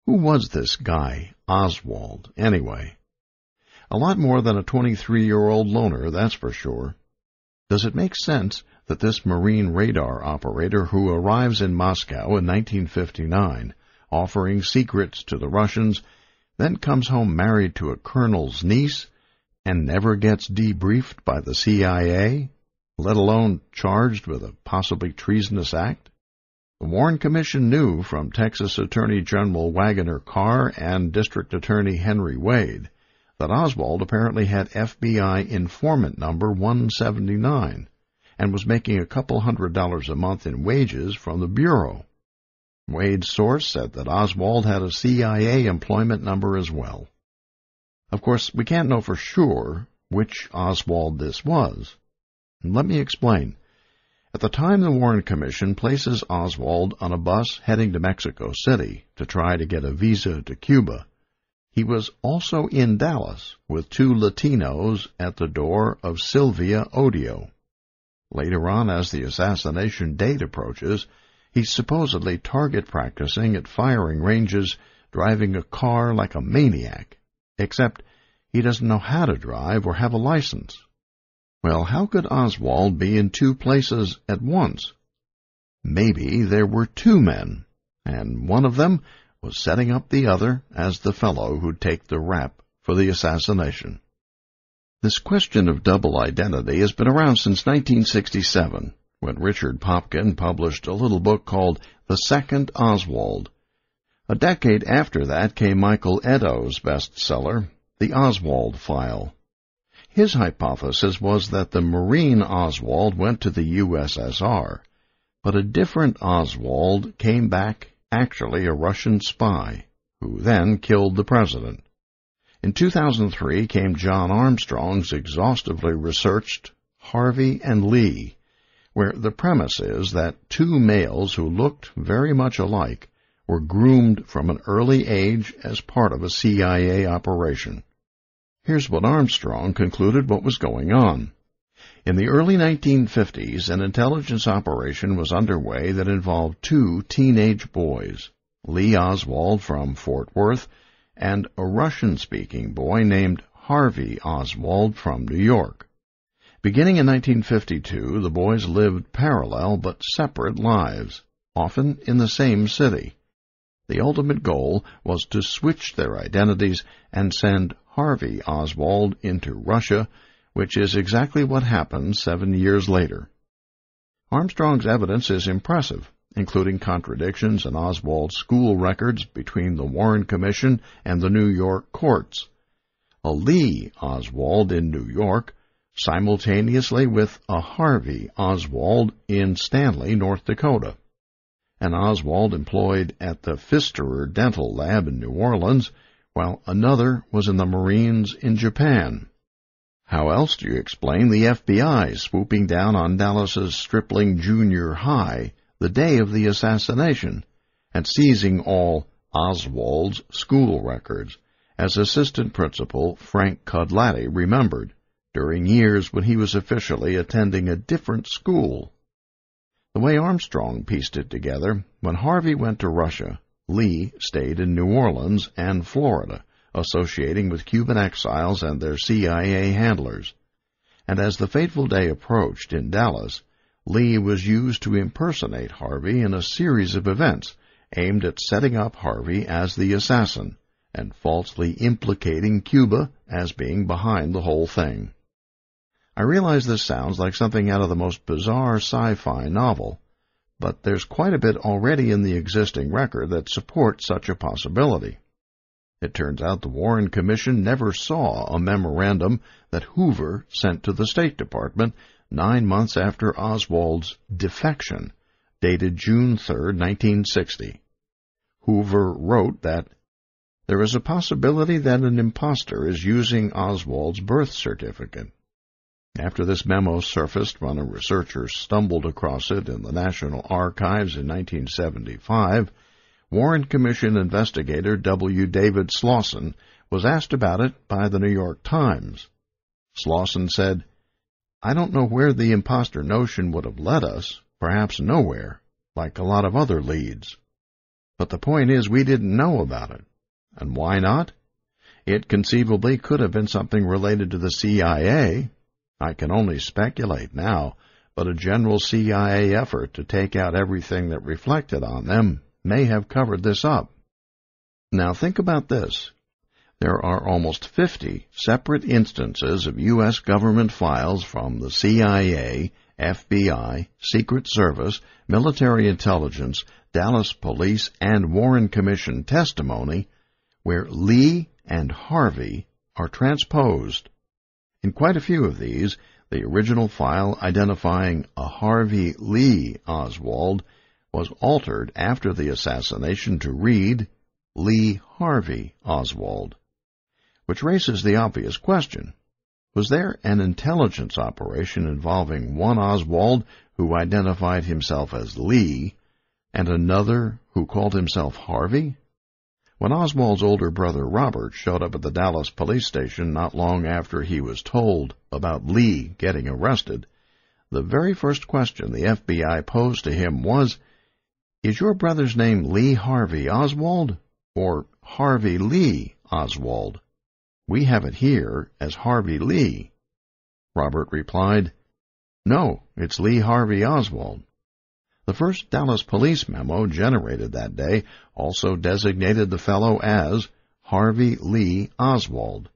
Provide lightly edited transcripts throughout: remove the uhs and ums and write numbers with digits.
Who was this guy, Oswald, anyway? A lot more than a 23-year-old loner, that's for sure. Does it make sense that this Marine radar operator who arrives in Moscow in 1959, offering secrets to the Russians, then comes home married to a colonel's niece and never gets debriefed by the CIA, let alone charged with a possibly treasonous act? The Warren Commission knew from Texas Attorney General Waggoner Carr and District Attorney Henry Wade that Oswald apparently had FBI informant number 179 and was making a couple $100 a month in wages from the Bureau. Wade's source said that Oswald had a CIA employment number as well. Of course, we can't know for sure which Oswald this was. Let me explain. At the time the Warren Commission places Oswald on a bus heading to Mexico City to try to get a visa to Cuba, he was also in Dallas with two Latinos at the door of Sylvia Odio. Later on, as the assassination date approaches, he's supposedly target practicing at firing ranges, driving a car like a maniac, except he doesn't know how to drive or have a license. Well, how could Oswald be in two places at once? Maybe there were two men, and one of them was setting up the other as the fellow who'd take the rap for the assassination. This question of double identity has been around since 1967, when Richard Popkin published a little book called The Second Oswald. A decade after that came Michael Edo's bestseller, The Oswald File. His hypothesis was that the Marine Oswald went to the USSR, but a different Oswald came back actually a Russian spy, who then killed the president. In 2003 came John Armstrong's exhaustively researched Harvey and Lee, where the premise is that two males who looked very much alike were groomed from an early age as part of a CIA operation. Here's what Armstrong concluded what was going on. In the early 1950s, an intelligence operation was underway that involved two teenage boys, Lee Oswald from Fort Worth and a Russian-speaking boy named Harvey Oswald from New York. Beginning in 1952, the boys lived parallel but separate lives, often in the same city. The ultimate goal was to switch their identities and send Harvey Oswald into Russia, which is exactly what happened 7 years later. Armstrong's evidence is impressive, including contradictions in Oswald's school records between the Warren Commission and the New York courts. A Lee Oswald in New York, simultaneously with a Harvey Oswald in Stanley, North Dakota. An Oswald employed at the Pfisterer Dental Lab in New Orleans, while another was in the Marines in Japan. How else do you explain the FBI swooping down on Dallas's Stripling Junior High the day of the assassination and seizing all Oswald's school records, as Assistant Principal Frank Cudlati remembered, during years when he was officially attending a different school? The way Armstrong pieced it together, when Harvey went to Russia, Lee stayed in New Orleans and Florida, associating with Cuban exiles and their CIA handlers. And as the fateful day approached in Dallas, Lee was used to impersonate Harvey in a series of events aimed at setting up Harvey as the assassin and falsely implicating Cuba as being behind the whole thing. I realize this sounds like something out of the most bizarre sci-fi novel, but there's quite a bit already in the existing record that supports such a possibility. It turns out the Warren Commission never saw a memorandum that Hoover sent to the State Department 9 months after Oswald's defection, dated June 3, 1960. Hoover wrote that, "There is a possibility that an impostor is using Oswald's birth certificate." After this memo surfaced when a researcher stumbled across it in the National Archives in 1975, Warren Commission investigator W. David Slauson was asked about it by the New York Times. Slauson said, "I don't know where the imposter notion would have led us, perhaps nowhere, like a lot of other leads." But the point is we didn't know about it. And why not? It conceivably could have been something related to the CIA. I can only speculate now, but a general CIA effort to take out everything that reflected on them may have covered this up. Now think about this. There are almost 50 separate instances of U.S. government files from the CIA, FBI, Secret Service, military intelligence, Dallas Police, and Warren Commission testimony where Lee and Harvey are transposed. In quite a few of these, the original file identifying a Harvey Lee Oswald was altered after the assassination to read Lee Harvey Oswald, which raises the obvious question. Was there an intelligence operation involving one Oswald who identified himself as Lee and another who called himself Harvey? When Oswald's older brother Robert showed up at the Dallas police station not long after he was told about Lee getting arrested, the very first question the FBI posed to him was, "Is your brother's name Lee Harvey Oswald or Harvey Lee Oswald? We have it here as Harvey Lee." Robert replied, "No, it's Lee Harvey Oswald." The first Dallas police memo generated that day also designated the fellow as Harvey Lee Oswald.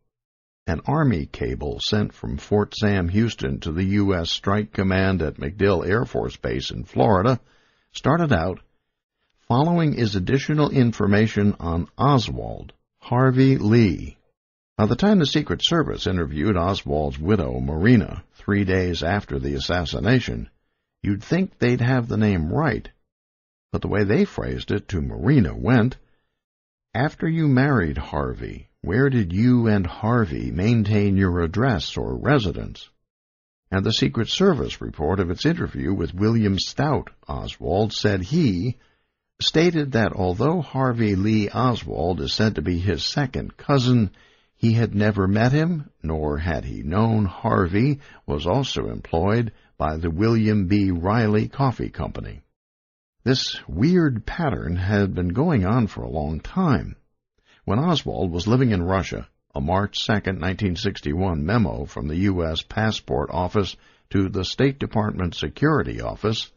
An Army cable sent from Fort Sam Houston to the U.S. Strike Command at MacDill Air Force Base in Florida started out, "Following is additional information on Oswald, Harvey Lee." By the time the Secret Service interviewed Oswald's widow, Marina, 3 days after the assassination, you'd think they'd have the name right. But the way they phrased it to Marina went, "After you married Harvey, where did you and Harvey maintain your address or residence?" And the Secret Service report of its interview with William Stout Oswald said he stated that although Harvey Lee Oswald is said to be his second cousin, he had never met him, nor had he known Harvey was also employed by the William B. Riley Coffee Company. This weird pattern had been going on for a long time. When Oswald was living in Russia, a March 2, 1961 memo from the U.S. Passport Office to the State Department Security Office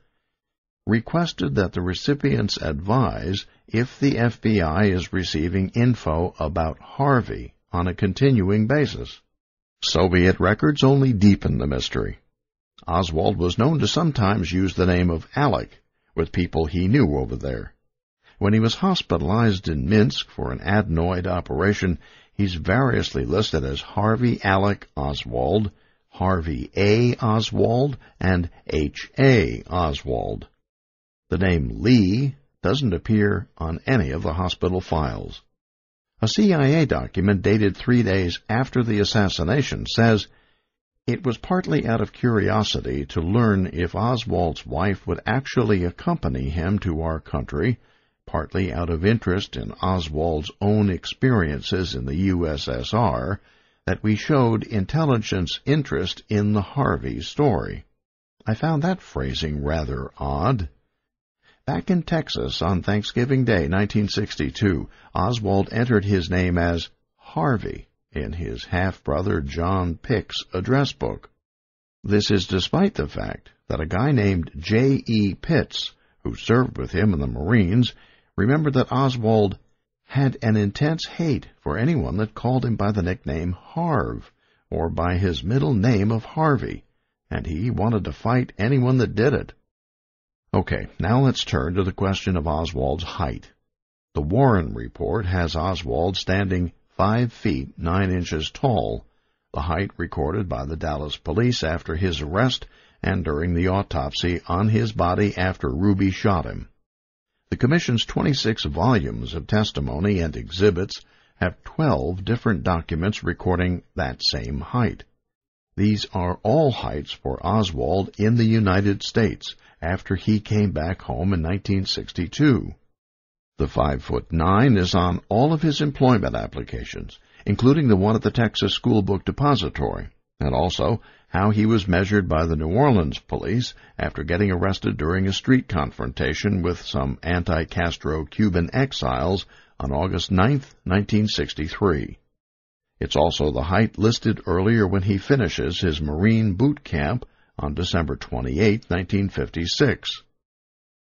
requested that the recipients advise if the FBI is receiving info about Harvey on a continuing basis. Soviet records only deepened the mystery. Oswald was known to sometimes use the name of Alec with people he knew over there. When he was hospitalized in Minsk for an adenoid operation, he's variously listed as Harvey Alec Oswald, Harvey A. Oswald, and H.A. Oswald. The name Lee doesn't appear on any of the hospital files. A CIA document dated 3 days after the assassination says, "It was partly out of curiosity to learn if Oswald's wife would actually accompany him to our country, partly out of interest in Oswald's own experiences in the USSR, that we showed intelligence interest in the Harvey story." I found that phrasing rather odd. Back in Texas on Thanksgiving Day, 1962, Oswald entered his name as Harvey in his half-brother John Pick's address book. This is despite the fact that a guy named J.E. Pitts, who served with him in the Marines, remembered that Oswald had an intense hate for anyone that called him by the nickname Harv, or by his middle name of Harvey, and he wanted to fight anyone that did it. Okay, now let's turn to the question of Oswald's height. The Warren report has Oswald standing 5 feet 9 inches tall, the height recorded by the Dallas police after his arrest and during the autopsy on his body after Ruby shot him. The Commission's 26 volumes of testimony and exhibits have 12 different documents recording that same height. These are all heights for Oswald in the United States after he came back home in 1962. The 5'9" is on all of his employment applications, including the one at the Texas School Book Depository, and also how he was measured by the New Orleans police after getting arrested during a street confrontation with some anti-Castro Cuban exiles on August 9, 1963. It's also the height listed earlier when he finishes his Marine boot camp on December 28, 1956.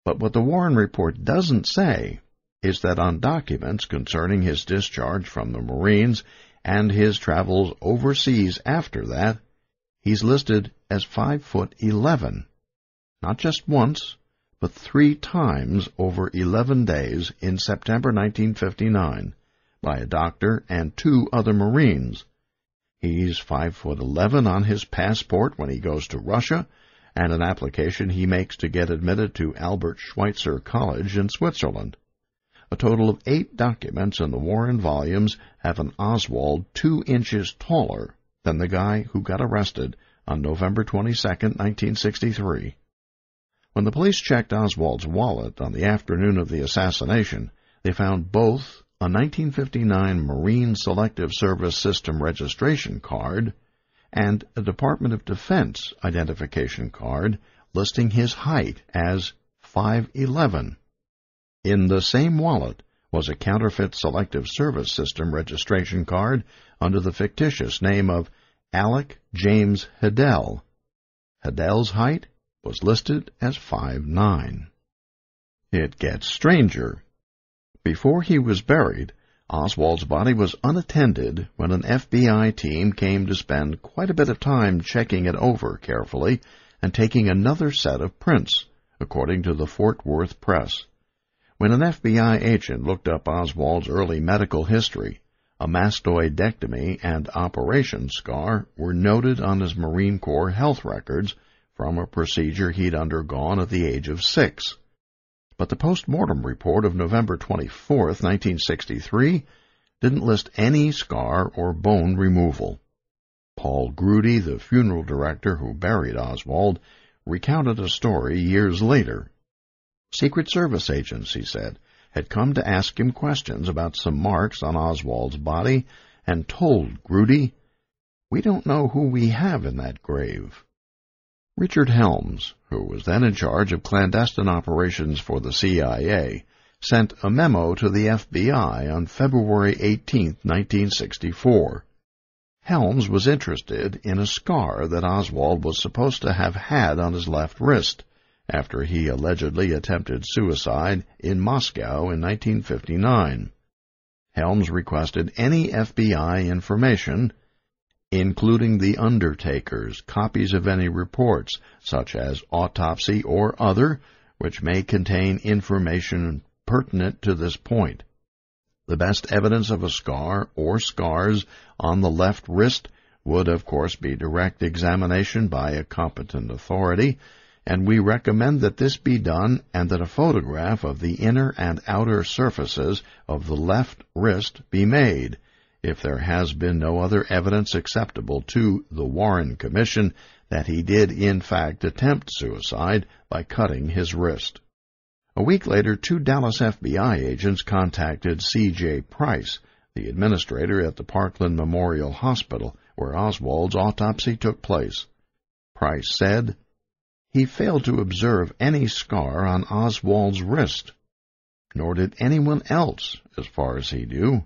But what the Warren Report doesn't say is that on documents concerning his discharge from the Marines and his travels overseas after that, he's listed as 5'11", not just once, but 3 times over 11 days in September 1959 by a doctor and 2 other Marines. He's 5'11" on his passport when he goes to Russia, and an application he makes to get admitted to Albert Schweitzer College in Switzerland. A total of 8 documents in the Warren volumes have an Oswald 2 inches taller than the guy who got arrested on November 22, 1963. When the police checked Oswald's wallet on the afternoon of the assassination, they found both a 1959 Marine Selective Service System registration card and a Department of Defense identification card listing his height as 5'11". In the same wallet was a counterfeit Selective Service System registration card under the fictitious name of Alec James Hedel. Hedel's height was listed as 5'9". It gets stranger. Before he was buried, Oswald's body was unattended when an FBI team came to spend quite a bit of time checking it over carefully and taking another set of prints, according to the Fort Worth Press. When an FBI agent looked up Oswald's early medical history, a mastoidectomy and operation scar were noted on his Marine Corps health records from a procedure he'd undergone at the age of 6. But the post-mortem report of November 24, 1963, didn't list any scar or bone removal. Paul Grudy, the funeral director who buried Oswald, recounted a story years later. Secret Service agents, he said, had come to ask him questions about some marks on Oswald's body and told Grudy, "We don't know who we have in that grave." Richard Helms, who was then in charge of clandestine operations for the CIA, sent a memo to the FBI on February 18, 1964. Helms was interested in a scar that Oswald was supposed to have had on his left wrist after he allegedly attempted suicide in Moscow in 1959. Helms requested any FBI information, including the undertakers, copies of any reports, such as autopsy or other, which may contain information pertinent to this point. The best evidence of a scar or scars on the left wrist would, of course, be direct examination by a competent authority, and we recommend that this be done and that a photograph of the inner and outer surfaces of the left wrist be made, if there has been no other evidence acceptable to the Warren Commission that he did in fact attempt suicide by cutting his wrist. A week later, 2 Dallas FBI agents contacted C.J. Price, the administrator at the Parkland Memorial Hospital, where Oswald's autopsy took place. Price said, "He failed to observe any scar on Oswald's wrist, nor did anyone else, as far as he knew."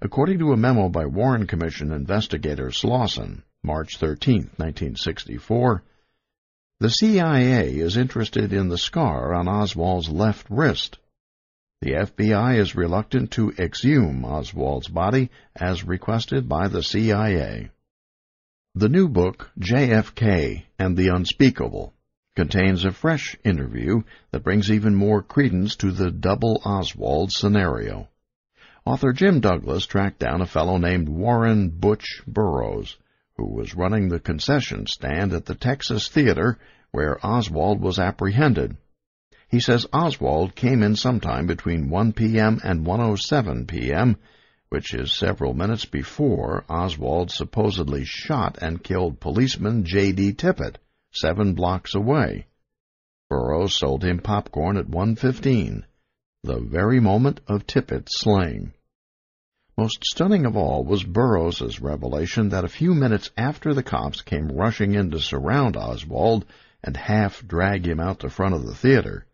According to a memo by Warren Commission investigator Slauson, March 13, 1964, the CIA is interested in the scar on Oswald's left wrist. The FBI is reluctant to exhume Oswald's body as requested by the CIA. The new book, JFK and the Unspeakable, contains a fresh interview that brings even more credence to the double Oswald scenario. Author Jim Douglas tracked down a fellow named Warren Butch Burroughs, who was running the concession stand at the Texas Theater where Oswald was apprehended. He says Oswald came in sometime between 1 p.m. and 1:07 p.m., which is several minutes before Oswald supposedly shot and killed policeman J.D. Tippit, 7 blocks away. Burroughs sold him popcorn at 1:15, the very moment of Tippit's slaying. Most stunning of all was Burroughs's revelation that a few minutes after the cops came rushing in to surround Oswald and half drag him out the front of the theater,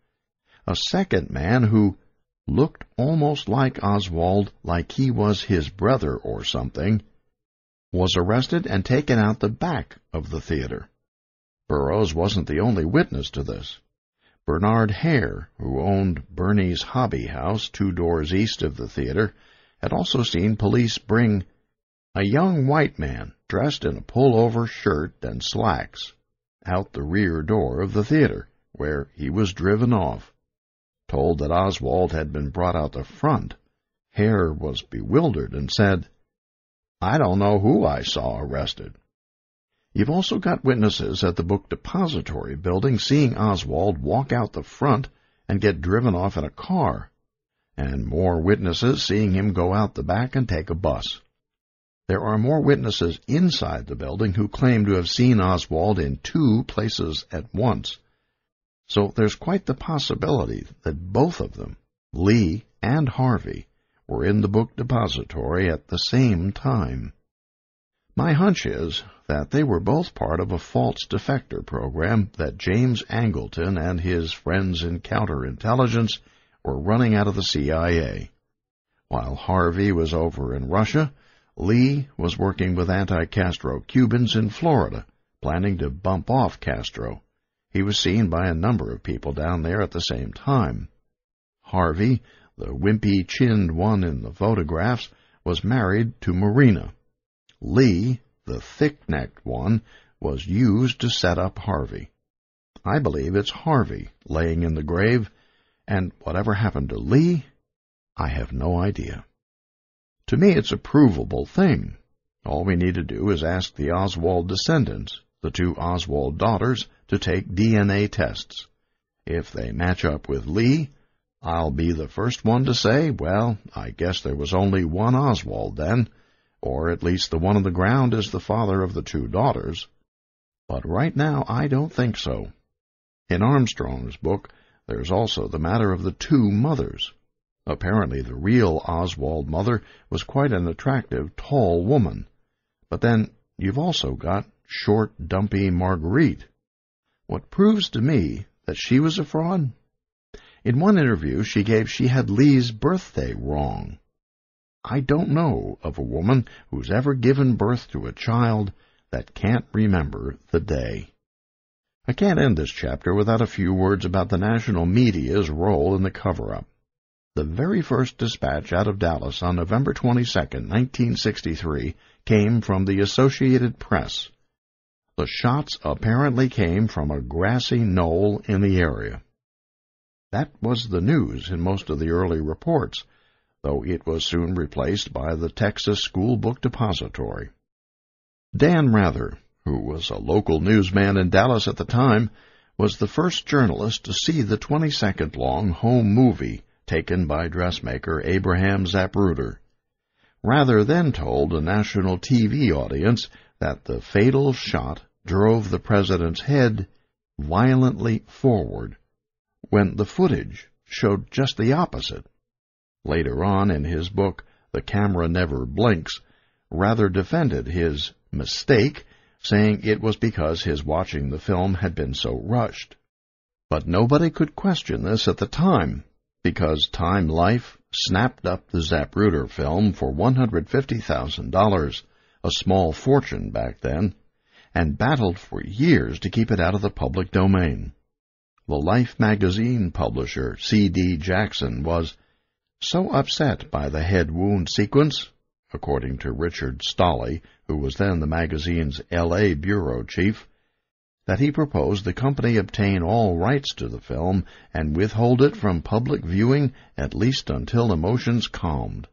a second man who looked almost like Oswald, like he was his brother or something, was arrested and taken out the back of the theater. Burroughs wasn't the only witness to this. Bernard Hare, who owned Bernie's Hobby House 2 doors east of the theater, had also seen police bring a young white man dressed in a pullover shirt and slacks out the rear door of the theater, where he was driven off. Told that Oswald had been brought out the front, Hare was bewildered and said, "I don't know who I saw arrested." You've also got witnesses at the book depository building seeing Oswald walk out the front and get driven off in a car, and more witnesses seeing him go out the back and take a bus. There are more witnesses inside the building who claim to have seen Oswald in 2 places at once. So there's quite the possibility that both of them, Lee and Harvey, were in the book depository at the same time. My hunch is that they were both part of a false defector program that James Angleton and his friends in counterintelligence were running out of the CIA. While Harvey was over in Russia, Lee was working with anti-Castro Cubans in Florida, planning to bump off Castro. He was seen by a number of people down there at the same time. Harvey, the wimpy-chinned one in the photographs, was married to Marina. Lee, the thick-necked one, was used to set up Harvey. I believe it's Harvey laying in the grave, and whatever happened to Lee, I have no idea. To me, it's a provable thing. All we need to do is ask the Oswald descendants, the 2 Oswald daughters, to take DNA tests. If they match up with Lee, I'll be the first one to say, well, I guess there was only one Oswald then, or at least the one on the ground is the father of the 2 daughters. But right now, I don't think so. In Armstrong's book, there's also the matter of the 2 mothers. Apparently the real Oswald mother was quite an attractive, tall woman. But then you've also got short, dumpy Marguerite. What proves to me that she was a fraud? In one interview she gave, she had Lee's birthday wrong. I don't know of a woman who's ever given birth to a child that can't remember the day. I can't end this chapter without a few words about the national media's role in the cover-up. The very first dispatch out of Dallas on November 22, 1963, came from the Associated Press. The shots apparently came from a grassy knoll in the area. That was the news in most of the early reports, though it was soon replaced by the Texas School Book Depository. Dan Rather, who was a local newsman in Dallas at the time, was the first journalist to see the 20-second-long home movie taken by dressmaker Abraham Zapruder. Rather then told a national TV audience that the fatal shot drove the president's head violently forward, when the footage showed just the opposite. Later on in his book, The Camera Never Blinks, Rather defended his mistake, saying it was because his watching the film had been so rushed. But nobody could question this at the time, because Time Life snapped up the Zapruder film for $150,000, a small fortune back then, and battled for years to keep it out of the public domain. The Life magazine publisher, C.D. Jackson, was so upset by the head wound sequence, according to Richard Stolley, who was then the magazine's L.A. bureau chief, that he proposed the company obtain all rights to the film and withhold it from public viewing at least until emotions calmed.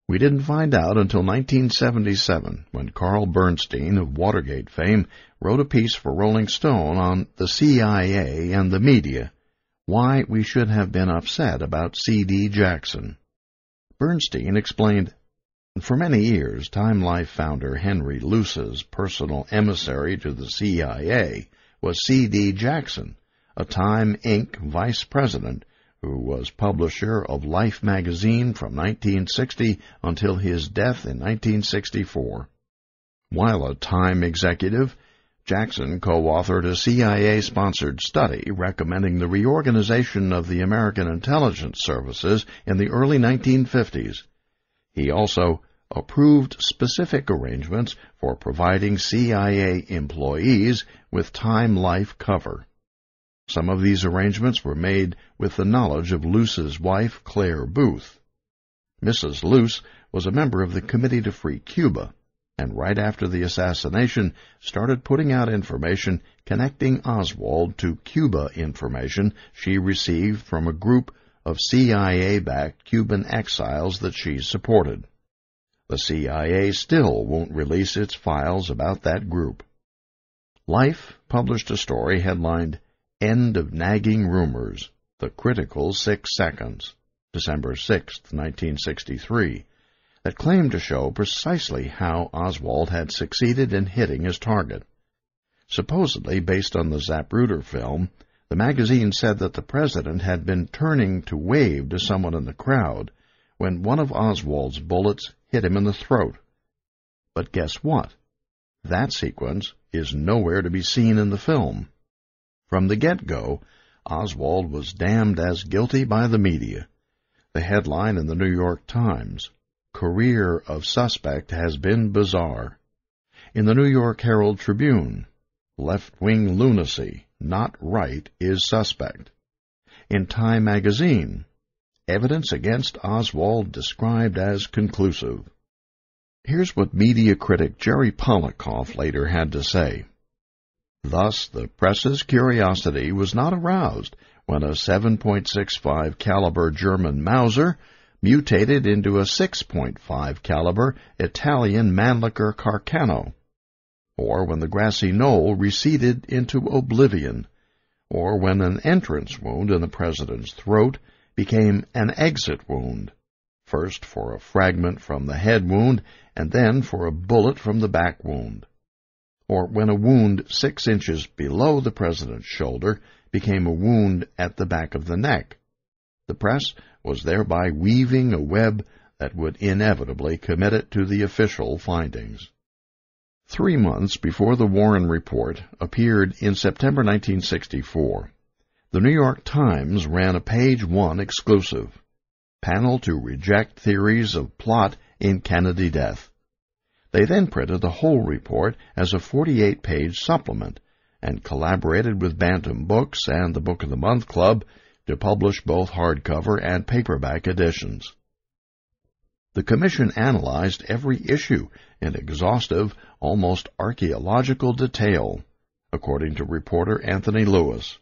We didn't find out until 1977, when Carl Bernstein of Watergate fame wrote a piece for Rolling Stone on the CIA and the media, why we should have been upset about C.D. Jackson. Bernstein explained, for many years, Time Life founder Henry Luce's personal emissary to the CIA was C.D. Jackson, a Time Inc. vice president who was publisher of Life magazine from 1960 until his death in 1964. While a Time executive, Jackson co-authored a CIA-sponsored study recommending the reorganization of the American intelligence services in the early 1950s. He also approved specific arrangements for providing CIA employees with Time life cover. Some of these arrangements were made with the knowledge of Luce's wife, Claire Booth. Mrs. Luce was a member of the Committee to Free Cuba, and right after the assassination started putting out information connecting Oswald to Cuba information she received from a group of CIA-backed Cuban exiles that she supported. The CIA still won't release its files about that group. Life published a story headlined, "End of Nagging Rumors, The Critical 6 Seconds," December 6, 1963, that claimed to show precisely how Oswald had succeeded in hitting his target. Supposedly based on the Zapruder film, the magazine said that the president had been turning to wave to someone in the crowd when one of Oswald's bullets hit him in the throat. But guess what? That sequence is nowhere to be seen in the film. From the get-go, Oswald was damned as guilty by the media. The headline in the New York Times, "Career of Suspect has been bizarre." In the New York Herald Tribune, "Left-wing lunacy, not right, is suspect." In Time magazine, "Evidence against Oswald described as conclusive." Here's what media critic Jerry Polikoff later had to say. Thus, the press's curiosity was not aroused when a 7.65 caliber German Mauser mutated into a 6.5 caliber Italian Mannlicher Carcano, or when the grassy knoll receded into oblivion, or when an entrance wound in the president's throat became an exit wound, first for a fragment from the head wound and then for a bullet from the back wound, or when a wound 6 inches below the president's shoulder became a wound at the back of the neck. The press was thereby weaving a web that would inevitably commit it to the official findings. 3 months before the Warren Report appeared in September 1964, the New York Times ran a page-one exclusive, "Panel to Reject Theories of Plot in Kennedy Death." They then printed the whole report as a 48-page supplement and collaborated with Bantam Books and the Book of the Month Club to publish both hardcover and paperback editions. The commission analyzed every issue in exhaustive, almost archaeological detail, according to reporter Anthony Lewis.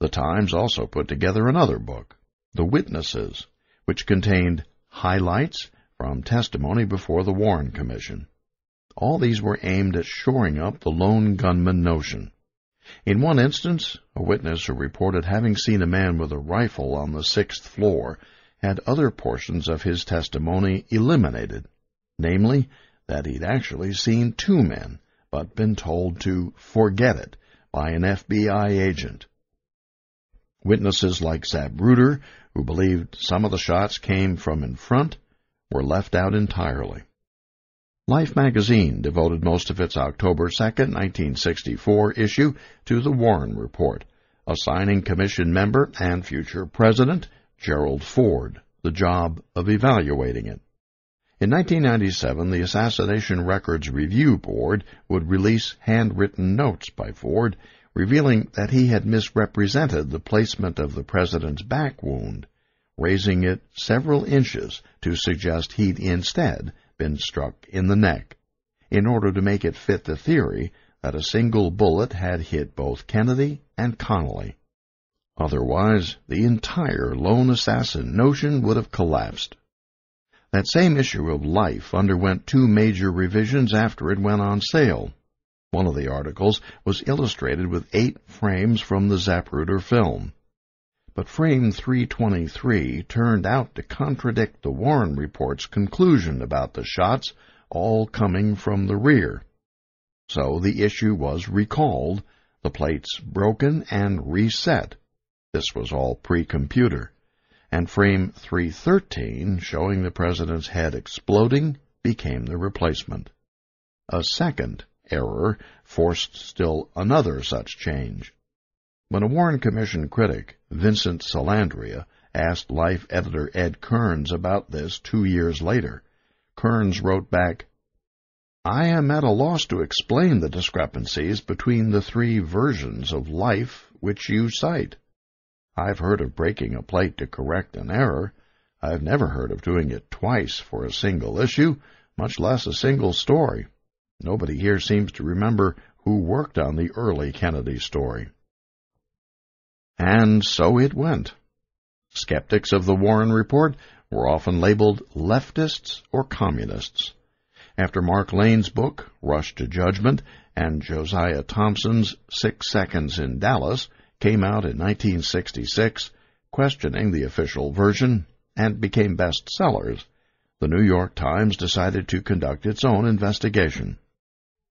The Times also put together another book, The Witnesses, which contained highlights from testimony before the Warren Commission. All these were aimed at shoring up the lone gunman notion. In one instance, a witness who reported having seen a man with a rifle on the 6th floor had other portions of his testimony eliminated, namely, that he'd actually seen 2 men, but been told to forget it by an FBI agent. Witnesses like Zapruder, who believed some of the shots came from in front, were left out entirely. Life magazine devoted most of its October 2, 1964 issue to the Warren Report, assigning commission member and future president Gerald Ford the job of evaluating it. In 1997, the Assassination Records Review Board would release handwritten notes by Ford, revealing that he had misrepresented the placement of the president's back wound, raising it several inches to suggest he'd instead been struck in the neck, in order to make it fit the theory that a single bullet had hit both Kennedy and Connally. Otherwise, the entire lone assassin notion would have collapsed. That same issue of Life underwent 2 major revisions after it went on sale. One of the articles was illustrated with 8 frames from the Zapruder film. But frame 323 turned out to contradict the Warren Report's conclusion about the shots all coming from the rear. So the issue was recalled, the plates broken and reset. This was all pre-computer. And frame 313, showing the president's head exploding, became the replacement. A second error forced still another such change. When a Warren Commission critic, Vincent Salandria, asked Life editor Ed Kearns about this 2 years later, Kearns wrote back, "I am at a loss to explain the discrepancies between the three versions of Life which you cite. I've heard of breaking a plate to correct an error. I've never heard of doing it twice for a single issue, much less a single story. Nobody here seems to remember who worked on the early Kennedy story." And so it went. Skeptics of the Warren Report were often labeled leftists or communists. After Mark Lane's book, Rush to Judgment, and Josiah Thompson's 6 Seconds in Dallas came out in 1966, questioning the official version, and became bestsellers, the New York Times decided to conduct its own investigation.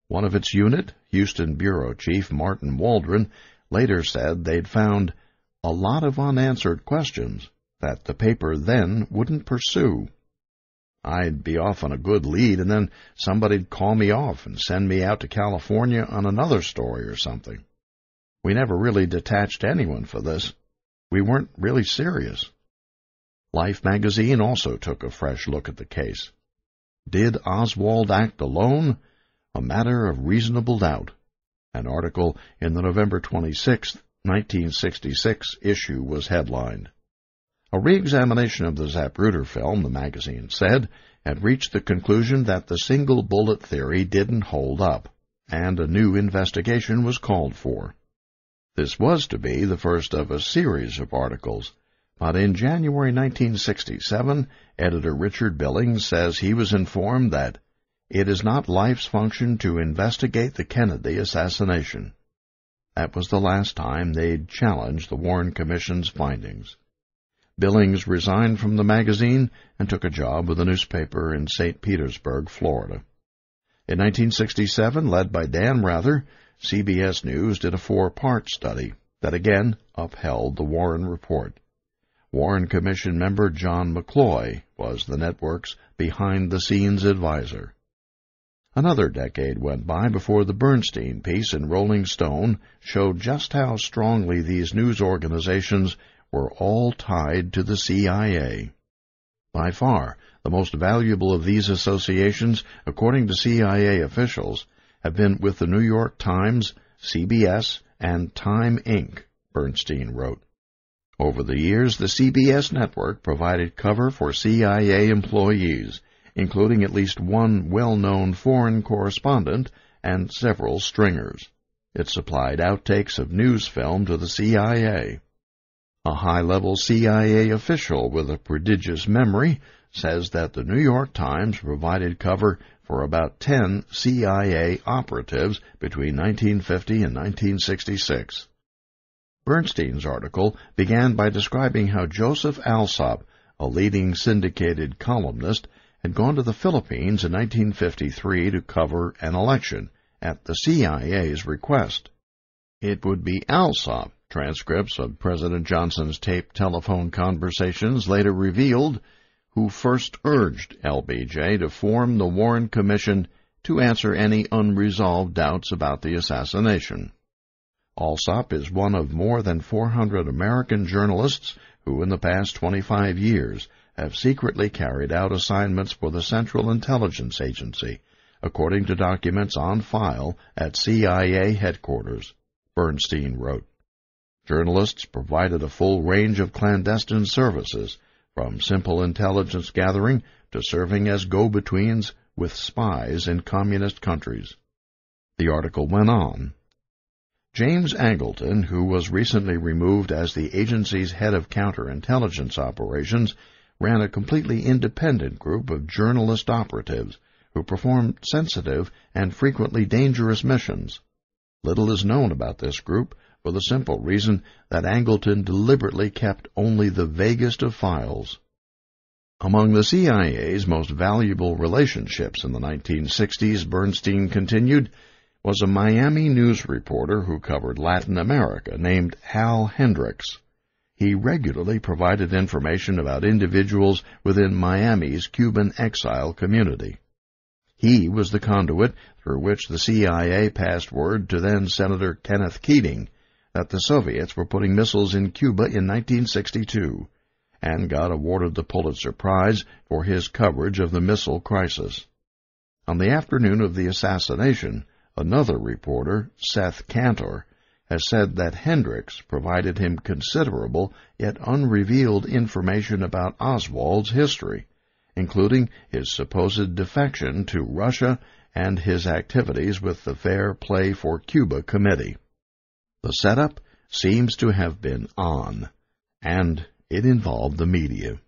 One of its unit, Houston Bureau Chief Martin Waldron, later said they'd found a lot of unanswered questions that the paper then wouldn't pursue. I'd be off on a good lead, and then somebody'd call me off and send me out to California on another story or something. We never really detached anyone for this. We weren't really serious. Life magazine also took a fresh look at the case. Did Oswald act alone? A matter of reasonable doubt. An article in the November 26, 1966 issue was headlined. A re-examination of the Zapruder film, the magazine said, had reached the conclusion that the single bullet theory didn't hold up, and a new investigation was called for. This was to be the first of a series of articles, but in January 1967, editor Richard Billings says he was informed that it is not Life's function to investigate the Kennedy assassination. That was the last time they'd challenged the Warren Commission's findings. Billings resigned from the magazine and took a job with a newspaper in St. Petersburg, Florida. In 1967, led by Dan Rather, CBS News did a 4-part study that again upheld the Warren Report. Warren Commission member John McCloy was the network's behind-the-scenes advisor. Another decade went by before the Bernstein piece in Rolling Stone showed just how strongly these news organizations were all tied to the CIA. By far, the most valuable of these associations, according to CIA officials, have been with the New York Times, CBS, and Time Inc., Bernstein wrote. Over the years, the CBS network provided cover for CIA employees, including at least one well-known foreign correspondent and several stringers. It supplied outtakes of news film to the CIA. A high-level CIA official with a prodigious memory says that the New York Times provided cover for about 10 CIA operatives between 1950 and 1966. Bernstein's article began by describing how Joseph Alsop, a leading syndicated columnist, had gone to the Philippines in 1953 to cover an election at the CIA's request. It would be Alsop, transcripts of President Johnson's taped telephone conversations later revealed, who first urged LBJ to form the Warren Commission to answer any unresolved doubts about the assassination. Alsop is one of more than 400 American journalists who in the past 25 years have secretly carried out assignments for the Central Intelligence Agency, according to documents on file at CIA headquarters, Bernstein wrote. Journalists provided a full range of clandestine services, from simple intelligence gathering to serving as go-betweens with spies in communist countries. The article went on. James Angleton, who was recently removed as the agency's head of counterintelligence operations, ran a completely independent group of journalist operatives who performed sensitive and frequently dangerous missions. Little is known about this group for the simple reason that Angleton deliberately kept only the vaguest of files. Among the CIA's most valuable relationships in the 1960s, Bernstein continued, was a Miami news reporter who covered Latin America named Hal Hendricks. he regularly provided information about individuals within Miami's Cuban exile community. He was the conduit through which the CIA passed word to then-Senator Kenneth Keating that the Soviets were putting missiles in Cuba in 1962, and got awarded the Pulitzer Prize for his coverage of the missile crisis. On the afternoon of the assassination, another reporter, Seth Cantor, has said that Hendricks provided him considerable yet unrevealed information about Oswald's history, including his supposed defection to Russia and his activities with the Fair Play for Cuba Committee. The setup seems to have been on, and it involved the media.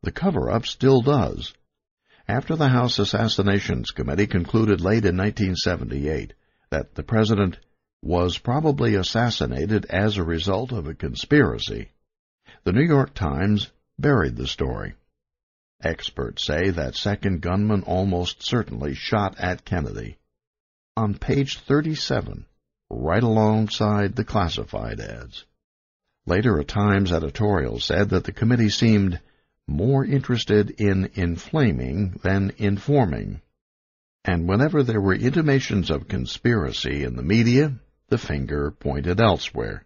The cover-up still does. After the House Assassinations Committee concluded late in 1978 that the president was probably assassinated as a result of a conspiracy, the New York Times buried the story. Experts say that second gunman almost certainly shot at Kennedy. On page 37, right alongside the classified ads. Later, a Times editorial said that the committee seemed more interested in inflaming than informing. And whenever there were intimations of conspiracy in the media, the finger pointed elsewhere,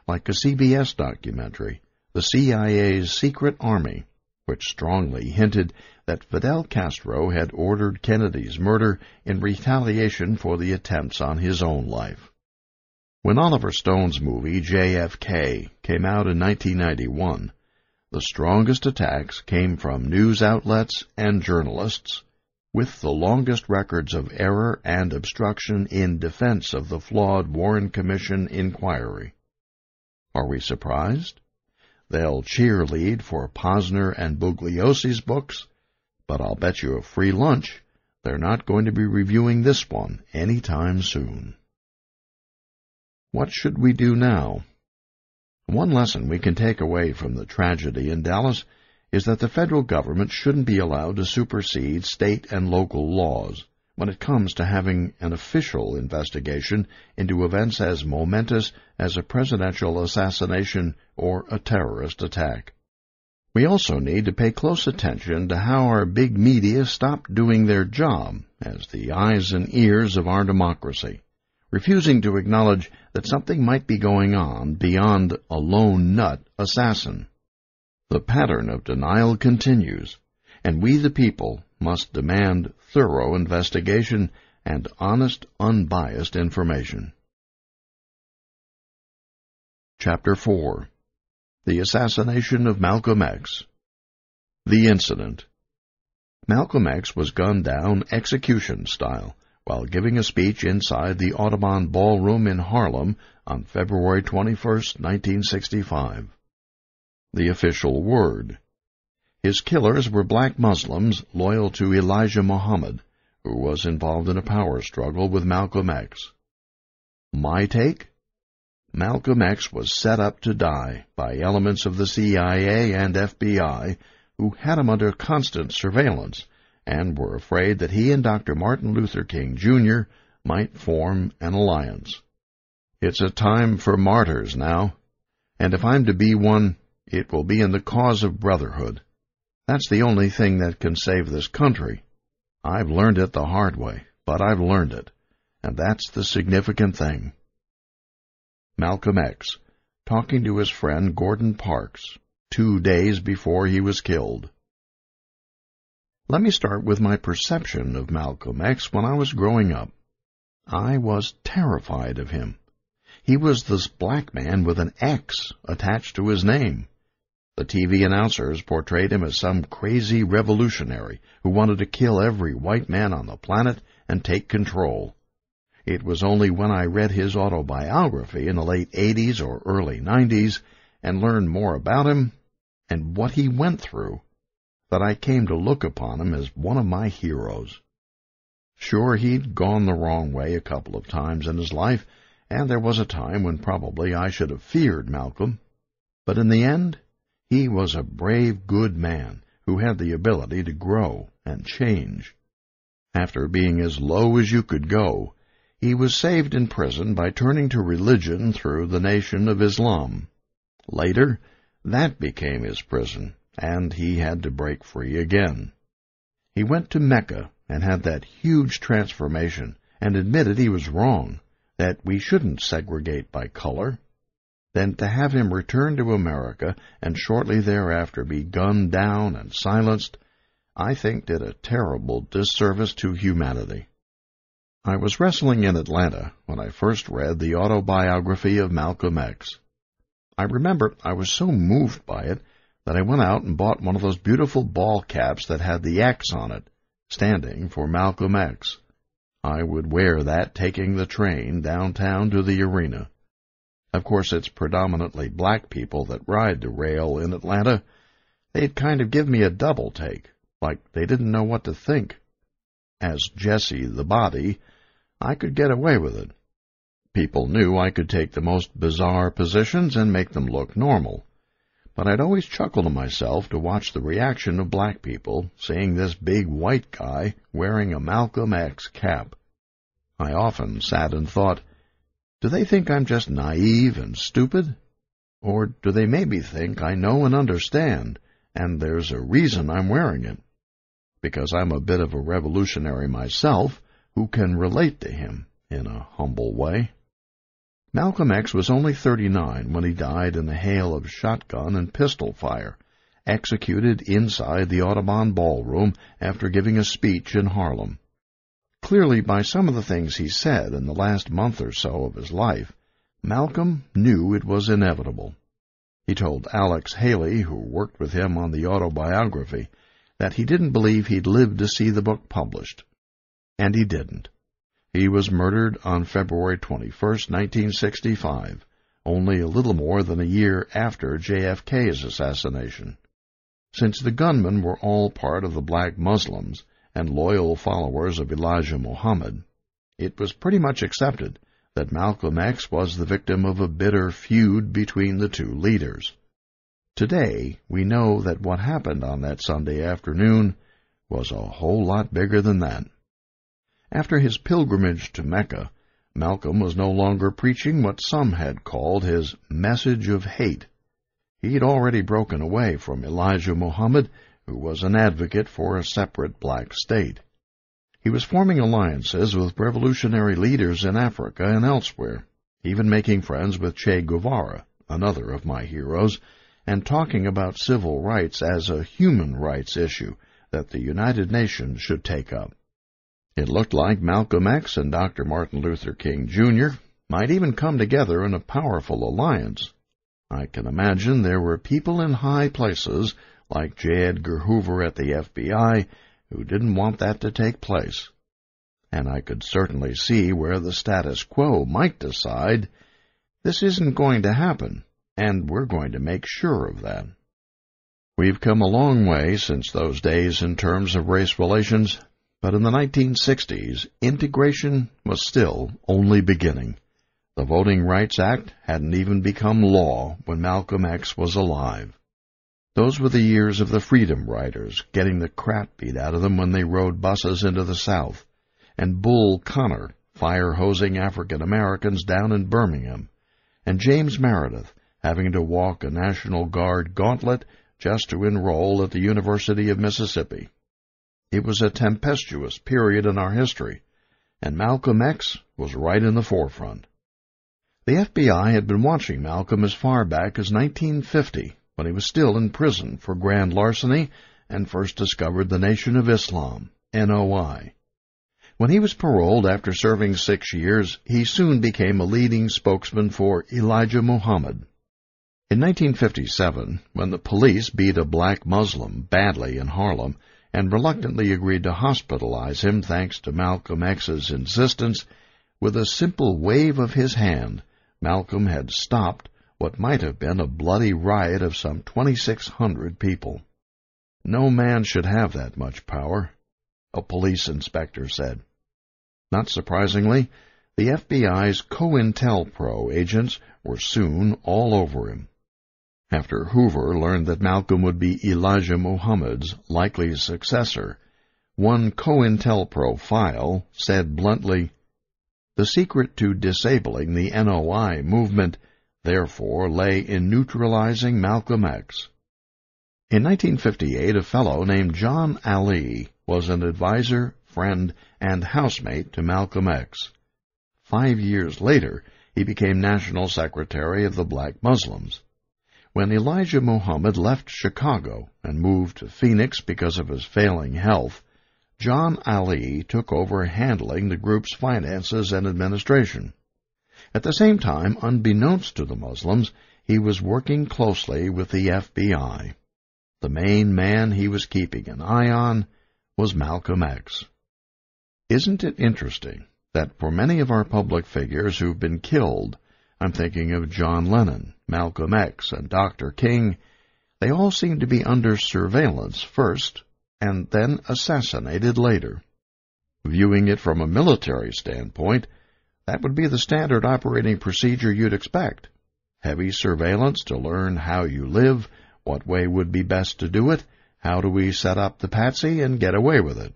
like a CBS documentary, The CIA's Secret Army, which strongly hinted that Fidel Castro had ordered Kennedy's murder in retaliation for the attempts on his own life. When Oliver Stone's movie JFK came out in 1991, the strongest attacks came from news outlets and journalists, with the longest records of error and obstruction in defense of the flawed Warren Commission inquiry. Are we surprised? They'll cheerlead for Posner and Bugliosi's books, but I'll bet you a free lunch they're not going to be reviewing this one any time soon. What should we do now? One lesson we can take away from the tragedy in Dallas is that the federal government shouldn't be allowed to supersede state and local laws when it comes to having an official investigation into events as momentous as a presidential assassination or a terrorist attack. We also need to pay close attention to how our big media stopped doing their job as the eyes and ears of our democracy, refusing to acknowledge that something might be going on beyond a lone nut assassin. The pattern of denial continues, and we the people must demand thorough investigation and honest, unbiased information. Chapter 4. The Assassination of Malcolm X. The Incident. Malcolm X was gunned down execution style while giving a speech inside the Audubon Ballroom in Harlem on February 21, 1965. The official word. His killers were black Muslims loyal to Elijah Muhammad, who was involved in a power struggle with Malcolm X. My take? Malcolm X was set up to die by elements of the CIA and FBI who had him under constant surveillance and were afraid that he and Dr. Martin Luther King, Jr. might form an alliance. It's a time for martyrs now, and if I'm to be one, it will be in the cause of brotherhood. That's the only thing that can save this country. I've learned it the hard way, but I've learned it, and that's the significant thing. Malcolm X, talking to his friend Gordon Parks, 2 days before he was killed. Let me start with my perception of Malcolm X when I was growing up. I was terrified of him. He was this black man with an X attached to his name. The TV announcers portrayed him as some crazy revolutionary who wanted to kill every white man on the planet and take control. It was only when I read his autobiography in the late 80s or early 90s and learned more about him and what he went through that I came to look upon him as one of my heroes. Sure, he'd gone the wrong way a couple of times in his life, and there was a time when probably I should have feared Malcolm. But in the end, he was a brave, good man who had the ability to grow and change. After being as low as you could go, he was saved in prison by turning to religion through the Nation of Islam. Later, that became his prison, and he had to break free again. He went to Mecca and had that huge transformation and admitted he was wrong, that we shouldn't segregate by color. Then to have him return to America and shortly thereafter be gunned down and silenced, I think did a terrible disservice to humanity. I was wrestling in Atlanta when I first read the autobiography of Malcolm X. I remember I was so moved by it that I went out and bought one of those beautiful ball caps that had the X on it, standing for Malcolm X. I would wear that taking the train downtown to the arena. Of course, it's predominantly black people that ride the rail in Atlanta. They'd kind of give me a double take, like they didn't know what to think. As Jesse the Body, I could get away with it. People knew I could take the most bizarre positions and make them look normal. But I'd always chuckle to myself to watch the reaction of black people seeing this big white guy wearing a Malcolm X cap. I often sat and thought, do they think I'm just naive and stupid? Or do they maybe think I know and understand, and there's a reason I'm wearing it? Because I'm a bit of a revolutionary myself who can relate to him in a humble way. Malcolm X was only 39 when he died in a hail of shotgun and pistol fire, executed inside the Audubon Ballroom after giving a speech in Harlem. Clearly, by some of the things he said in the last month or so of his life, Malcolm knew it was inevitable. He told Alex Haley, who worked with him on the autobiography, that he didn't believe he'd live to see the book published. And he didn't. He was murdered on February 21, 1965, only a little more than a year after JFK's assassination. Since the gunmen were all part of the black Muslims and loyal followers of Elijah Muhammad, it was pretty much accepted that Malcolm X was the victim of a bitter feud between the two leaders. Today, we know that what happened on that Sunday afternoon was a whole lot bigger than that. After his pilgrimage to Mecca, Malcolm was no longer preaching what some had called his message of hate. He'd already broken away from Elijah Muhammad, who was an advocate for a separate black state. He was forming alliances with revolutionary leaders in Africa and elsewhere, even making friends with Che Guevara, another of my heroes, and talking about civil rights as a human rights issue that the United Nations should take up. It looked like Malcolm X and Dr. Martin Luther King, Jr. might even come together in a powerful alliance. I can imagine there were people in high places, like J. Edgar Hoover at the FBI, who didn't want that to take place. And I could certainly see where the status quo might decide, this isn't going to happen, and we're going to make sure of that. We've come a long way since those days in terms of race relations, but in the 1960s, integration was still only beginning. The Voting Rights Act hadn't even become law when Malcolm X was alive. Those were the years of the Freedom Riders getting the crap beat out of them when they rode buses into the South, and Bull Connor fire-hosing African Americans down in Birmingham, and James Meredith having to walk a National Guard gauntlet just to enroll at the University of Mississippi. It was a tempestuous period in our history, and Malcolm X was right in the forefront. The FBI had been watching Malcolm as far back as 1950, when he was still in prison for grand larceny and first discovered the Nation of Islam, NOI. When he was paroled after serving 6 years, he soon became a leading spokesman for Elijah Muhammad. In 1957, when the police beat a black Muslim badly in Harlem and reluctantly agreed to hospitalize him thanks to Malcolm X's insistence, with a simple wave of his hand, Malcolm had stopped what might have been a bloody riot of some 2,600 people. No man should have that much power, a police inspector said. Not surprisingly, the FBI's COINTELPRO agents were soon all over him. After Hoover learned that Malcolm would be Elijah Muhammad's likely successor, one COINTELPRO file said bluntly, "The secret to disabling the NOI movement therefore lay in neutralizing Malcolm X. In 1958, a fellow named John Ali was an advisor, friend, and housemate to Malcolm X. 5 years later, he became National Secretary of the Black Muslims. When Elijah Muhammad left Chicago and moved to Phoenix because of his failing health, John Ali took over handling the group's finances and administration. At the same time, unbeknownst to the Muslims, he was working closely with the FBI. The main man he was keeping an eye on was Malcolm X. Isn't it interesting that for many of our public figures who've been killed, I'm thinking of John Lennon, Malcolm X, and Dr. King, they all seem to be under surveillance first and then assassinated later. Viewing it from a military standpoint, that would be the standard operating procedure you'd expect. Heavy surveillance to learn how you live, what way would be best to do it, how do we set up the patsy and get away with it.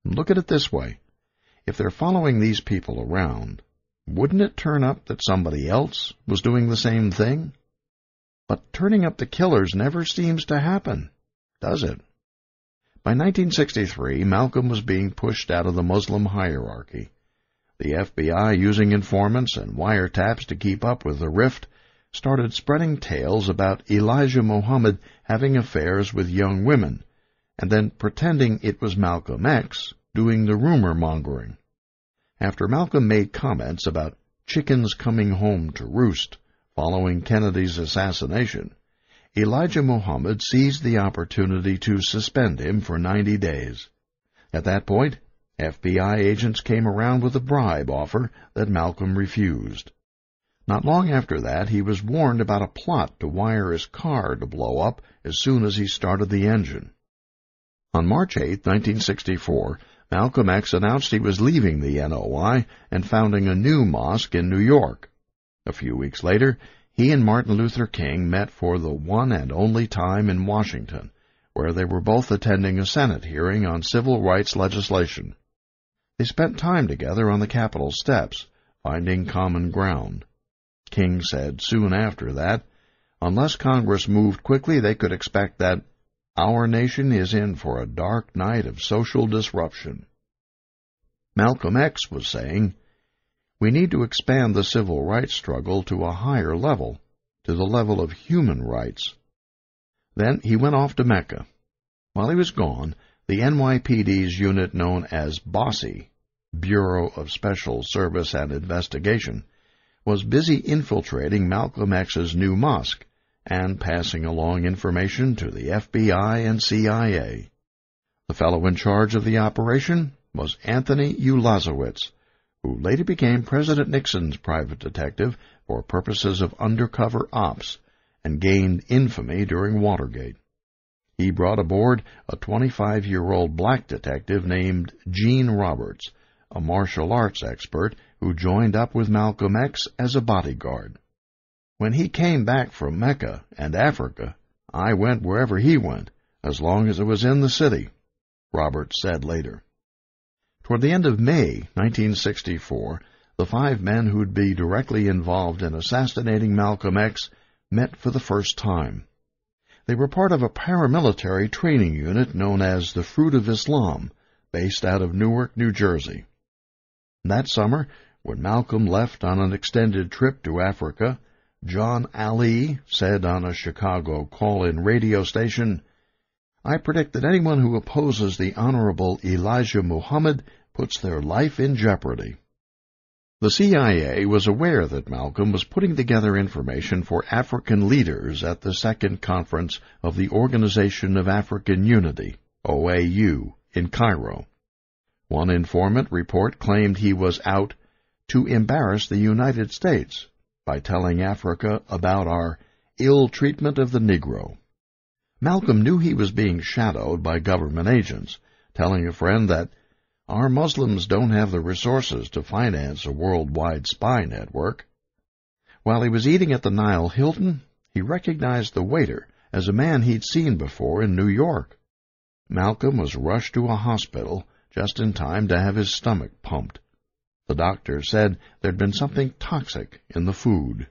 Look at it this way. If they're following these people around, wouldn't it turn up that somebody else was doing the same thing? But turning up the killers never seems to happen, does it? By 1963, Malcolm was being pushed out of the Muslim hierarchy. The FBI, using informants and wiretaps to keep up with the rift, started spreading tales about Elijah Muhammad having affairs with young women, and then pretending it was Malcolm X doing the rumor-mongering. After Malcolm made comments about chickens coming home to roost following Kennedy's assassination, Elijah Muhammad seized the opportunity to suspend him for 90 days. At that point, FBI agents came around with a bribe offer that Malcolm refused. Not long after that, he was warned about a plot to wire his car to blow up as soon as he started the engine. On March 8, 1964, Malcolm X announced he was leaving the NOI and founding a new mosque in New York. A few weeks later, he and Martin Luther King met for the one and only time in Washington, where they were both attending a Senate hearing on civil rights legislation. They spent time together on the Capitol steps, finding common ground. King said soon after that, unless Congress moved quickly, they could expect that our nation is in for a dark night of social disruption. Malcolm X was saying, we need to expand the civil rights struggle to a higher level, to the level of human rights. Then he went off to Mecca. While he was gone, the NYPD's unit known as BOSSI, Bureau of Special Service and Investigation, was busy infiltrating Malcolm X's new mosque and passing along information to the FBI and CIA. The fellow in charge of the operation was Anthony Ulazowitz, who later became President Nixon's private detective for purposes of undercover ops and gained infamy during Watergate. He brought aboard a 25-year-old black detective named Gene Roberts, a martial arts expert who joined up with Malcolm X as a bodyguard. When he came back from Mecca and Africa, I went wherever he went, as long as it was in the city, Roberts said later. Toward the end of May 1964, the 5 men who'd be directly involved in assassinating Malcolm X met for the first time. They were part of a paramilitary training unit known as the Fruit of Islam, based out of Newark, New Jersey. That summer, when Malcolm left on an extended trip to Africa, John Ali said on a Chicago call-in radio station, I predict that anyone who opposes the Honorable Elijah Muhammad puts their life in jeopardy. The CIA was aware that Malcolm was putting together information for African leaders at the Second Conference of the Organization of African Unity, OAU, in Cairo. One informant report claimed he was out to embarrass the United States by telling Africa about our ill treatment of the Negro. Malcolm knew he was being shadowed by government agents, telling a friend that our Muslims don't have the resources to finance a worldwide spy network. While he was eating at the Nile Hilton, he recognized the waiter as a man he'd seen before in New York. Malcolm was rushed to a hospital just in time to have his stomach pumped. The doctor said there'd been something toxic in the food.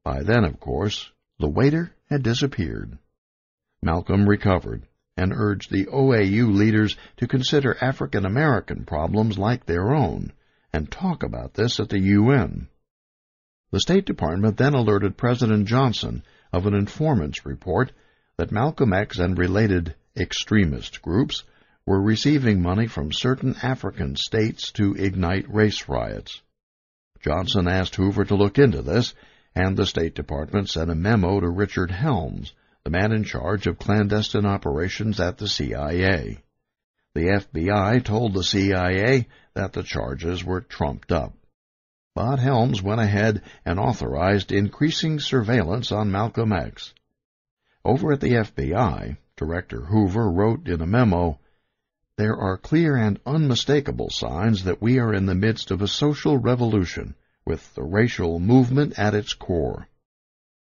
By then, of course, the waiter had disappeared. Malcolm recovered and urged the OAU leaders to consider African American problems like their own and talk about this at the UN. The State Department then alerted President Johnson of an informant's report that Malcolm X and related extremist groups were receiving money from certain African states to ignite race riots. Johnson asked Hoover to look into this, and the State Department sent a memo to Richard Helms, the man in charge of clandestine operations at the CIA. The FBI told the CIA that the charges were trumped up. But Helms went ahead and authorized increasing surveillance on Malcolm X. Over at the FBI, Director Hoover wrote in a memo, "There are clear and unmistakable signs that we are in the midst of a social revolution, with the racial movement at its core.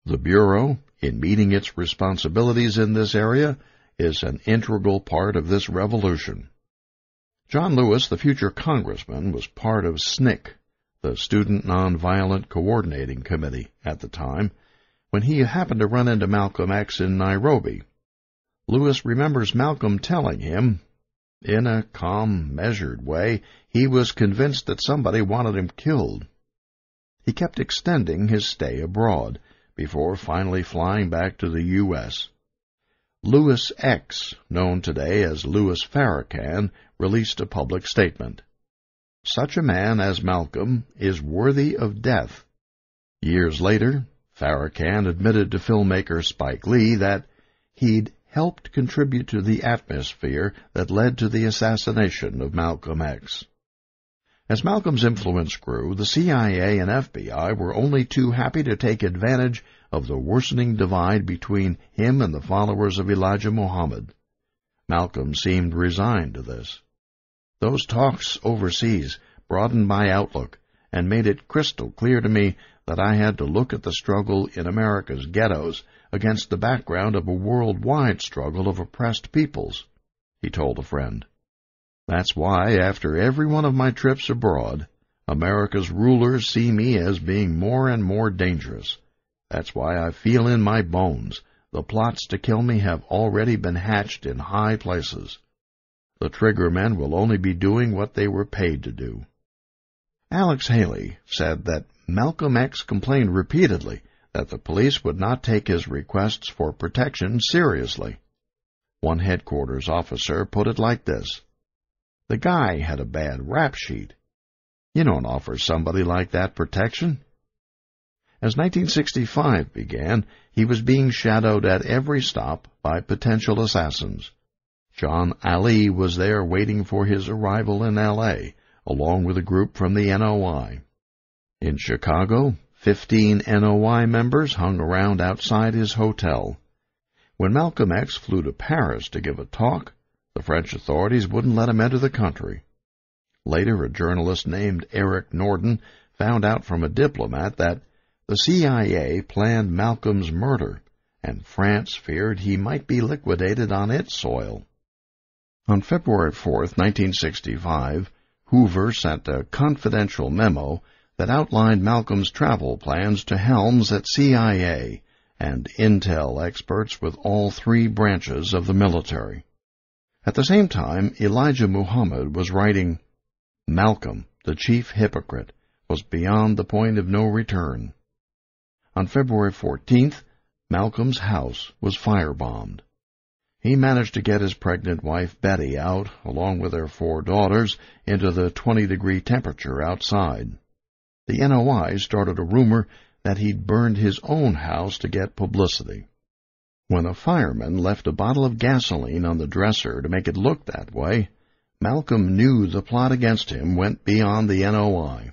The Bureau, in meeting its responsibilities in this area, is an integral part of this revolution." John Lewis, the future congressman, was part of SNCC, the Student Nonviolent Coordinating Committee, at the time, when he happened to run into Malcolm X in Nairobi. Lewis remembers Malcolm telling him, in a calm, measured way, he was convinced that somebody wanted him killed. He kept extending his stay abroad, before finally flying back to the U.S. Lewis X, known today as Louis Farrakhan, released a public statement. "Such a man as Malcolm is worthy of death." Years later, Farrakhan admitted to filmmaker Spike Lee that he'd helped contribute to the atmosphere that led to the assassination of Malcolm X. As Malcolm's influence grew, the CIA and FBI were only too happy to take advantage of the worsening divide between him and the followers of Elijah Muhammad. Malcolm seemed resigned to this. Those talks overseas broadened my outlook and made it crystal clear to me that I had to look at the struggle in America's ghettos against the background of a worldwide struggle of oppressed peoples, he told a friend. That's why, after every one of my trips abroad, America's rulers see me as being more and more dangerous. That's why I feel in my bones the plots to kill me have already been hatched in high places. The triggermen will only be doing what they were paid to do. Alex Haley said that Malcolm X complained repeatedly that the police would not take his requests for protection seriously. One headquarters officer put it like this: "The guy had a bad rap sheet. You don't offer somebody like that protection." As 1965 began, he was being shadowed at every stop by potential assassins. John Ali was there waiting for his arrival in L.A., along with a group from the NOI. In Chicago, 15 NOI members hung around outside his hotel. When Malcolm X flew to Paris to give a talk, the French authorities wouldn't let him enter the country. Later, a journalist named Eric Norden found out from a diplomat that the CIA planned Malcolm's murder, and France feared he might be liquidated on its soil. On February 4, 1965, Hoover sent a confidential memo that outlined Malcolm's travel plans to Helms at CIA and intel experts with all three branches of the military. At the same time, Elijah Muhammad was writing, "Malcolm, the chief hypocrite, was beyond the point of no return." On February 14th, Malcolm's house was firebombed. He managed to get his pregnant wife Betty out, along with their 4 daughters, into the 20-degree temperature outside. The NOI started a rumor that he'd burned his own house to get publicity. When a fireman left a bottle of gasoline on the dresser to make it look that way, Malcolm knew the plot against him went beyond the NOI.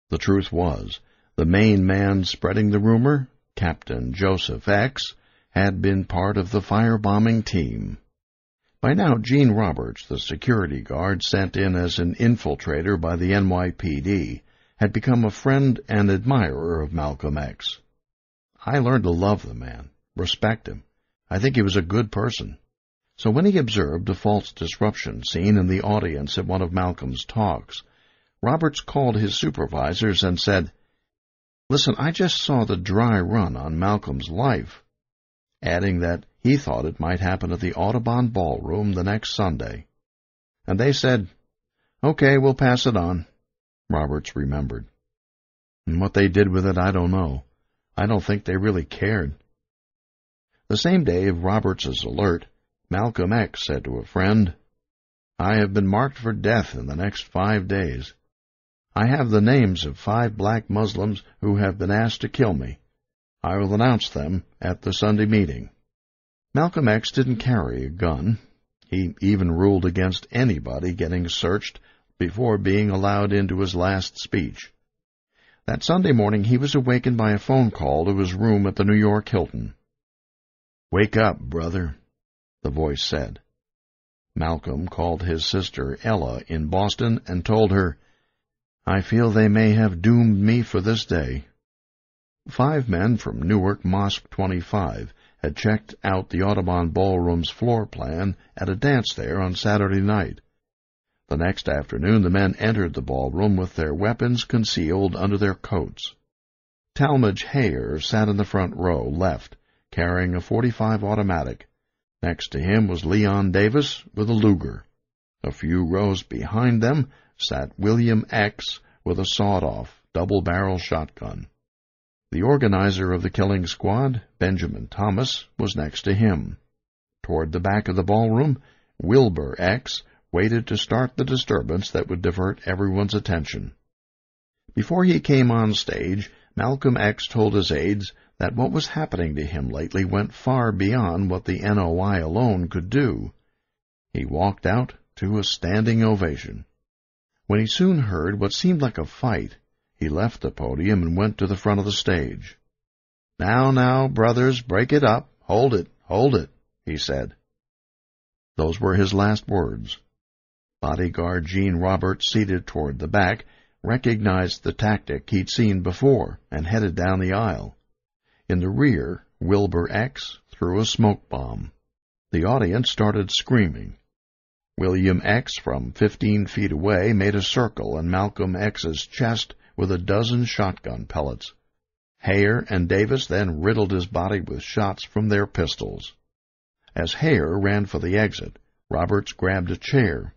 The truth was, the main man spreading the rumor, Captain Joseph X, had been part of the firebombing team. By now, Gene Roberts, the security guard sent in as an infiltrator by the NYPD, had become a friend and admirer of Malcolm X. I learned to love the man, respect him. I think he was a good person. So when he observed a false disruption scene in the audience at one of Malcolm's talks, Roberts called his supervisors and said, Listen, I just saw the dry run on Malcolm's life," adding that he thought it might happen at the Audubon Ballroom the next Sunday. "And they said, 'Okay, we'll pass it on,'" Roberts remembered. "And what they did with it, I don't know. I don't think they really cared." The same day of Roberts's alert, Malcolm X said to a friend, "I have been marked for death in the next 5 days. I have the names of 5 black Muslims who have been asked to kill me. I will announce them at the Sunday meeting." Malcolm X didn't carry a gun. He even ruled against anybody getting searched before being allowed into his last speech. That Sunday morning he was awakened by a phone call to his room at the New York Hilton. "Wake up, brother," the voice said. Malcolm called his sister Ella in Boston and told her, "I feel they may have doomed me for this day." 5 men from Newark Mosque 25 had checked out the Audubon Ballroom's floor plan at a dance there on Saturday night. The next afternoon the men entered the ballroom with their weapons concealed under their coats. Talmadge Hayer sat in the front row, left, carrying a .45 automatic. Next to him was Leon Davis with a Luger. A few rows behind them sat William X with a sawed-off, double-barrel shotgun. The organizer of the killing squad, Benjamin Thomas, was next to him. Toward the back of the ballroom, Wilbur X waited to start the disturbance that would divert everyone's attention. Before he came on stage, Malcolm X told his aides that what was happening to him lately went far beyond what the NOI alone could do. He walked out to a standing ovation. When he soon heard what seemed like a fight, he left the podium and went to the front of the stage. Now, brothers, break it up. Hold it, he said. Those were his last words. Bodyguard Gene Roberts, seated toward the back, recognized the tactic he'd seen before and headed down the aisle. In the rear, Wilbur X threw a smoke bomb. The audience started screaming. William X, from 15 feet away, made a circle in Malcolm X's chest with a dozen shotgun pellets. Hayer and Davis then riddled his body with shots from their pistols. As Hayer ran for the exit, Roberts grabbed a chair.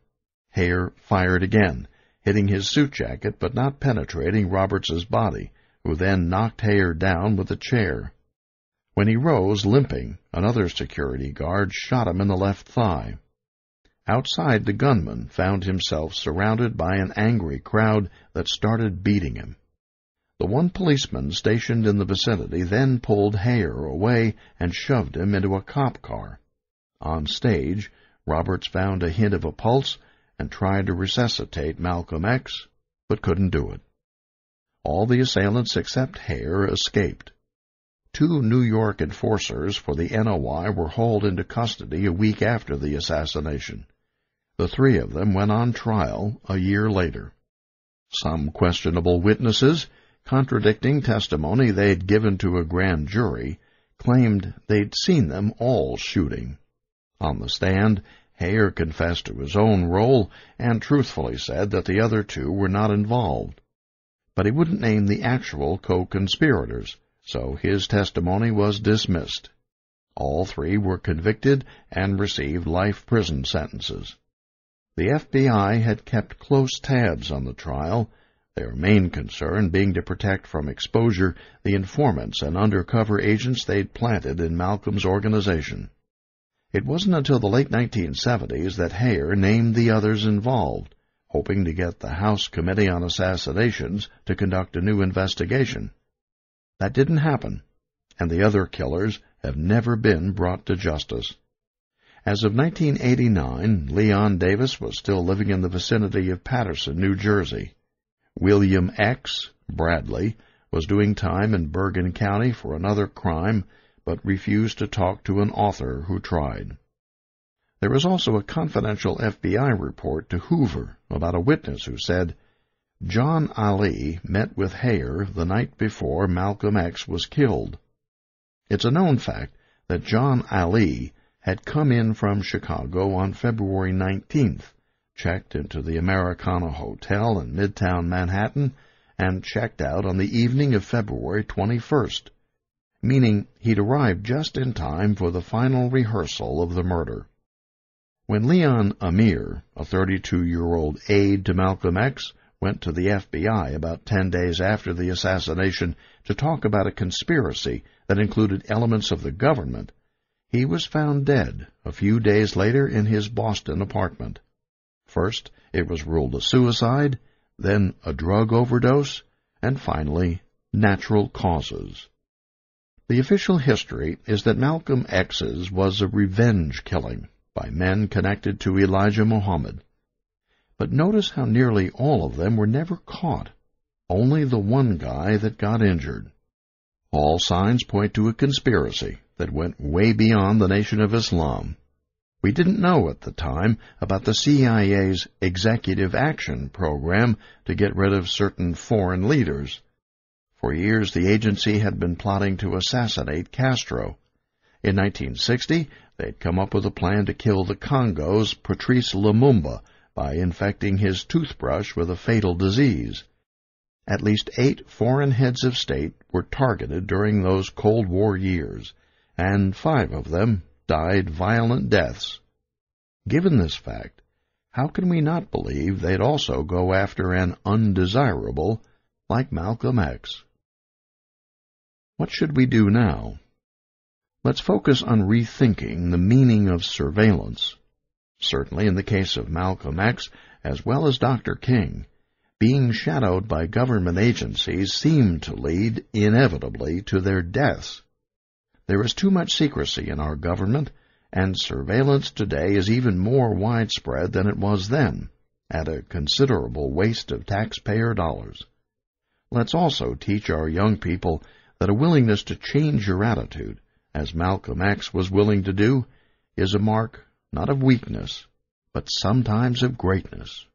Hayer fired again, hitting his suit jacket but not penetrating Roberts's body, who then knocked Hayer down with the chair. When he rose, limping, another security guard shot him in the left thigh. Outside, the gunman found himself surrounded by an angry crowd that started beating him. The one policeman stationed in the vicinity then pulled Hayer away and shoved him into a cop car. On stage, Roberts found a hint of a pulse and tried to resuscitate Malcolm X, but couldn't do it. All the assailants except Hayer escaped. 2 New York enforcers for the NOI were hauled into custody a week after the assassination. The 3 of them went on trial a year later. Some questionable witnesses, contradicting testimony they'd given to a grand jury, claimed they'd seen them all shooting. On the stand, Hayer confessed to his own role and truthfully said that the other 2 were not involved. But he wouldn't name the actual co-conspirators, so his testimony was dismissed. All 3 were convicted and received life prison sentences. The FBI had kept close tabs on the trial, their main concern being to protect from exposure the informants and undercover agents they'd planted in Malcolm's organization. It wasn't until the late 1970s that Hayer named the others involved, hoping to get the House Committee on Assassinations to conduct a new investigation. That didn't happen, and the other killers have never been brought to justice. As of 1989, Leon Davis was still living in the vicinity of Paterson, New Jersey. William X. Bradley was doing time in Bergen County for another crime, but refused to talk to an author who tried. There was also a confidential FBI report to Hoover about a witness who said, John Ali met with Hayer the night before Malcolm X was killed. It's a known fact that John Ali had come in from Chicago on February 19th, checked into the Americana Hotel in Midtown Manhattan, and checked out on the evening of February 21st, meaning he'd arrived just in time for the final rehearsal of the murder. When Leon Amir, a 32-year-old aide to Malcolm X, went to the FBI about 10 days after the assassination to talk about a conspiracy that included elements of the government, he was found dead a few days later in his Boston apartment. First, it was ruled a suicide, then a drug overdose, and finally, natural causes. The official history is that Malcolm X's was a revenge killing by men connected to Elijah Muhammad. But notice how nearly all of them were never caught, only the one guy that got injured. All signs point to a conspiracy that went way beyond the Nation of Islam. We didn't know at the time about the CIA's Executive Action Program to get rid of certain foreign leaders. For years, the agency had been plotting to assassinate Castro. In 1960, they'd come up with a plan to kill the Congo's Patrice Lumumba by infecting his toothbrush with a fatal disease. At least 8 foreign heads of state were targeted during those Cold War years, and 5 of them died violent deaths. Given this fact, how can we not believe they'd also go after an undesirable like Malcolm X? What should we do now? Let's focus on rethinking the meaning of surveillance. Certainly in the case of Malcolm X, as well as Dr. King, being shadowed by government agencies seemed to lead, inevitably, to their deaths. There is too much secrecy in our government, and surveillance today is even more widespread than it was then, at a considerable waste of taxpayer dollars. Let's also teach our young people that a willingness to change your attitude, as Malcolm X was willing to do, is a mark not of weakness, but sometimes of greatness.